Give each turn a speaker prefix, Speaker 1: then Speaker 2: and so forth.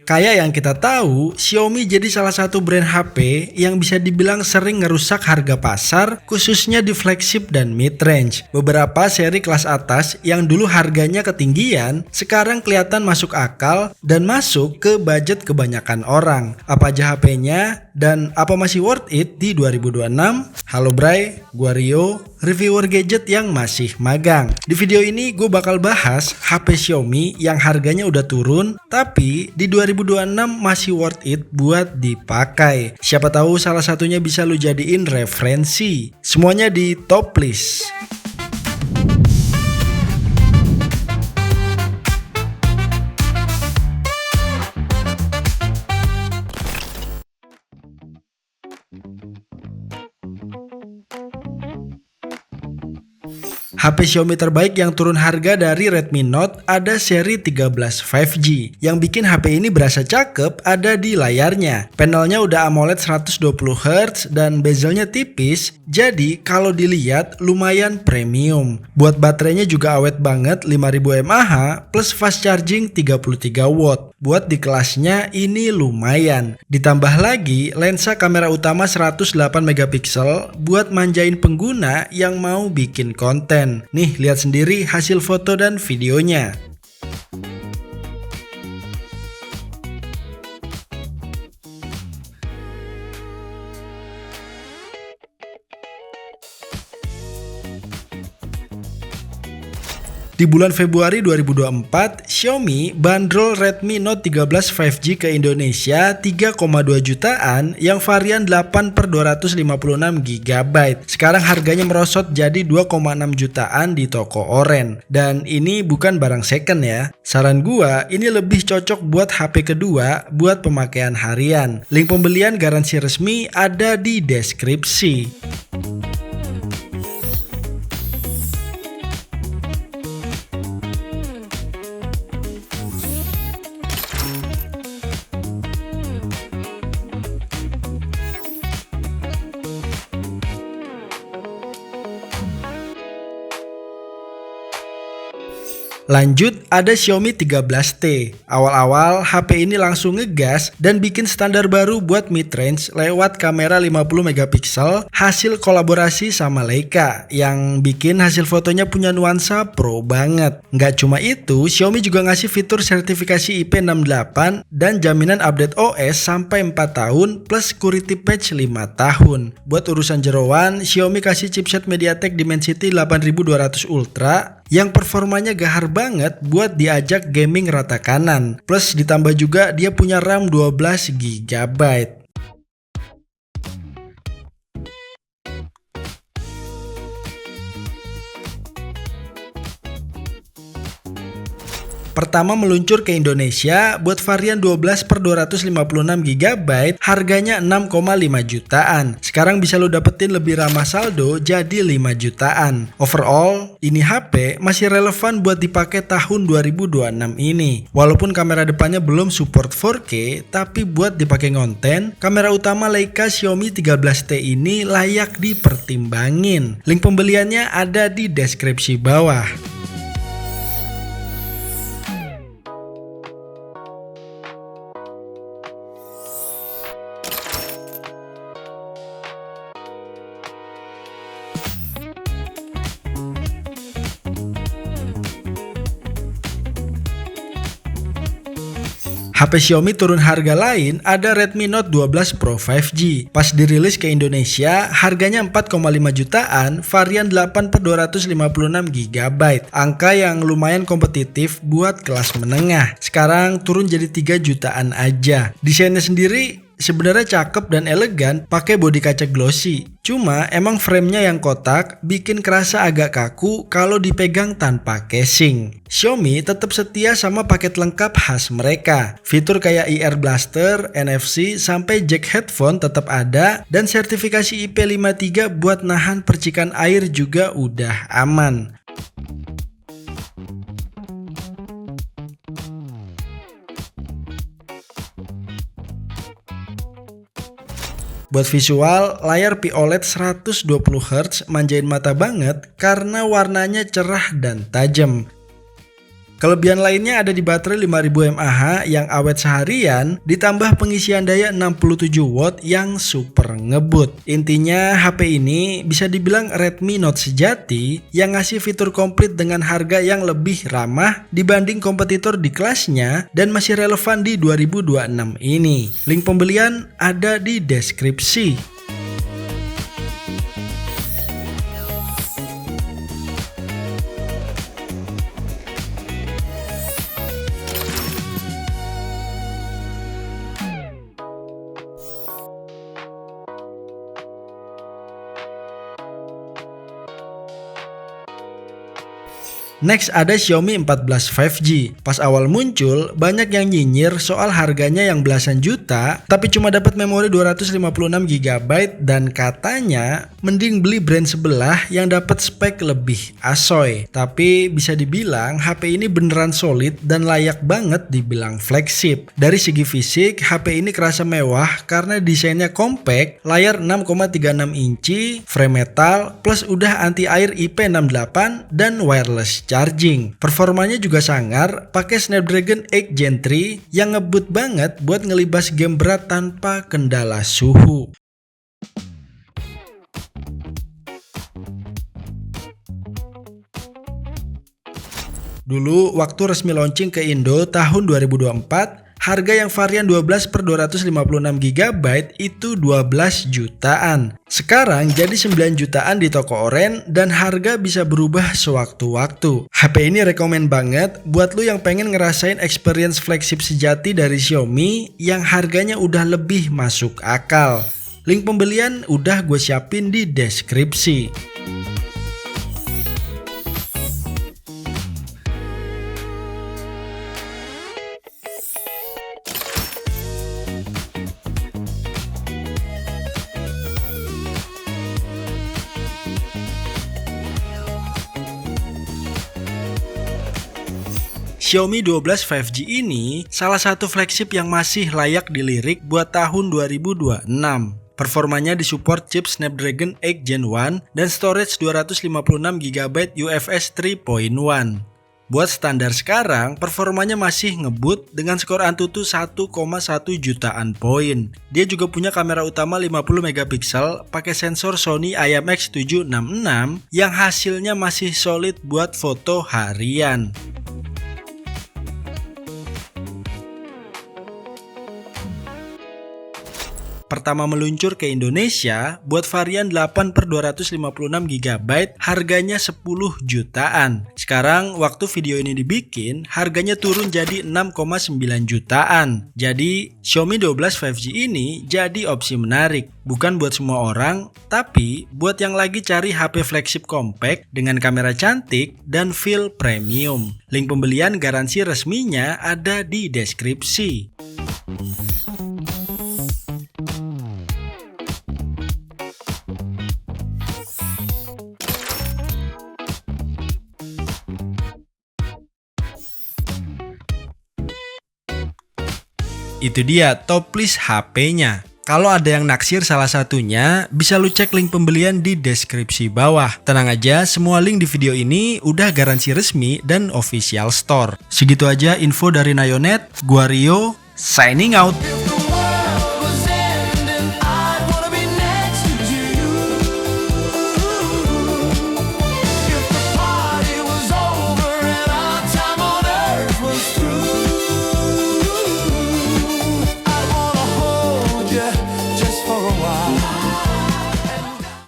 Speaker 1: Kayak yang kita tahu, Xiaomi jadi salah satu brand HP yang bisa dibilang sering ngerusak harga pasar, khususnya di flagship dan mid-range. Beberapa seri kelas atas yang dulu harganya ketinggian, sekarang kelihatan masuk akal dan masuk ke budget kebanyakan orang. Apa aja HP-nya dan apa masih worth it di 2026? Halo Bray, gua Rio, reviewer gadget yang masih magang. Di video ini gue bakal bahas HP Xiaomi yang harganya udah turun, tapi di 2026 masih worth it buat dipakai. Siapa tahu salah satunya bisa lu jadiin referensi. Semuanya di top list. HP Xiaomi terbaik yang turun harga dari Redmi Note ada seri 13 5G. Yang bikin HP ini berasa cakep ada di layarnya. Panelnya udah AMOLED 120Hz dan bezelnya tipis, jadi kalau dilihat lumayan premium. Buat baterainya juga awet banget 5000 mAh plus fast charging 33 watt. Buat di kelasnya ini lumayan. Ditambah lagi lensa kamera utama 108 megapiksel buat manjain pengguna yang mau bikin konten. Nih, lihat sendiri hasil foto dan videonya. Di bulan Februari 2024, Xiaomi bandrol Redmi Note 13 5G ke Indonesia 3,2 jutaan yang varian 8/256GB. Sekarang harganya merosot jadi 2,6 jutaan di toko oren. Dan ini bukan barang second ya. Saran gua, ini lebih cocok buat HP kedua buat pemakaian harian. Link pembelian garansi resmi ada di deskripsi. Lanjut ada Xiaomi 13T. Awal-awal HP ini langsung ngegas dan bikin standar baru buat mid-range lewat kamera 50 megapiksel hasil kolaborasi sama Leica yang bikin hasil fotonya punya nuansa pro banget. Nggak cuma itu, Xiaomi juga ngasih fitur sertifikasi IP68 dan jaminan update OS sampai 4 tahun plus security patch 5 tahun. Buat urusan jeroan, Xiaomi kasih chipset MediaTek Dimensity 8200 Ultra yang performanya gahar banget buat diajak gaming rata kanan. Plus ditambah juga dia punya RAM 12GB. Pertama meluncur ke Indonesia buat varian 12/256GB harganya 6,5 jutaan. Sekarang bisa lo dapetin lebih ramah saldo jadi 5 jutaan. Overall, ini HP masih relevan buat dipakai tahun 2026 ini. Walaupun kamera depannya belum support 4K, tapi buat dipakai ngonten, kamera utama Leica Xiaomi 13T ini layak dipertimbangin. Link pembeliannya ada di deskripsi bawah. HP Xiaomi turun harga lain ada Redmi Note 12 Pro 5G. Pas dirilis ke Indonesia, harganya 4,5 jutaan, varian 8/256GB. Angka yang lumayan kompetitif buat kelas menengah. Sekarang turun jadi 3 jutaan aja. Desainnya sendiri sebenarnya cakep dan elegan pakai bodi kaca glossy. Cuma emang framenya yang kotak bikin kerasa agak kaku kalau dipegang tanpa casing. Xiaomi tetap setia sama paket lengkap khas mereka. Fitur kayak IR Blaster, NFC, sampai jack headphone tetap ada dan sertifikasi IP53 buat nahan percikan air juga udah aman. Buat visual, layar POLED 120Hz manjain mata banget karena warnanya cerah dan tajam. Kelebihan lainnya ada di baterai 5000 mAh yang awet seharian, ditambah pengisian daya 67 watt yang super ngebut. Intinya HP ini bisa dibilang Redmi Note sejati yang ngasih fitur komplit dengan harga yang lebih ramah dibanding kompetitor di kelasnya dan masih relevan di 2026 ini. Link pembelian ada di deskripsi. Next ada Xiaomi 14 5G. Pas awal muncul, banyak yang nyinyir soal harganya yang belasan juta, tapi cuma dapat memori 256GB dan katanya mending beli brand sebelah yang dapat spek lebih asoy. Tapi bisa dibilang HP ini beneran solid dan layak banget dibilang flagship. Dari segi fisik, HP ini kerasa mewah karena desainnya compact, layar 6,36 inci, frame metal, plus udah anti air IP68 dan wireless charging. Performanya juga sangar, pakai Snapdragon 8 Gen 3 yang ngebut banget buat ngelibas game berat tanpa kendala suhu. Dulu waktu resmi launching ke Indo tahun 2024, harga yang varian 12/256GB itu 12 jutaan. Sekarang jadi 9 jutaan di toko oren dan harga bisa berubah sewaktu-waktu. HP ini rekomen banget buat lu yang pengen ngerasain experience flagship sejati dari Xiaomi yang harganya udah lebih masuk akal. Link pembelian udah gue siapin di deskripsi. Xiaomi 12 5G ini salah satu flagship yang masih layak dilirik buat tahun 2026. Performanya disupport chip Snapdragon 8 Gen 1 dan storage 256GB UFS 3.1. Buat standar sekarang, performanya masih ngebut dengan skor Antutu 1,1 jutaan poin. Dia juga punya kamera utama 50MP, pakai sensor Sony IMX766 yang hasilnya masih solid buat foto harian. Pertama meluncur ke Indonesia buat varian 8/256GB harganya 10 jutaan. Sekarang waktu video ini dibikin harganya turun jadi 6,9 jutaan. Jadi Xiaomi 12 5G ini jadi opsi menarik. Bukan buat semua orang, tapi buat yang lagi cari HP flagship compact dengan kamera cantik dan feel premium. Link pembelian garansi resminya ada di deskripsi. Itu dia top list HP-nya. Kalau ada yang naksir salah satunya, bisa lu cek link pembelian di deskripsi bawah. Tenang aja, semua link di video ini udah garansi resmi dan official store. Segitu aja info dari Nayonet, gua Rio, signing out.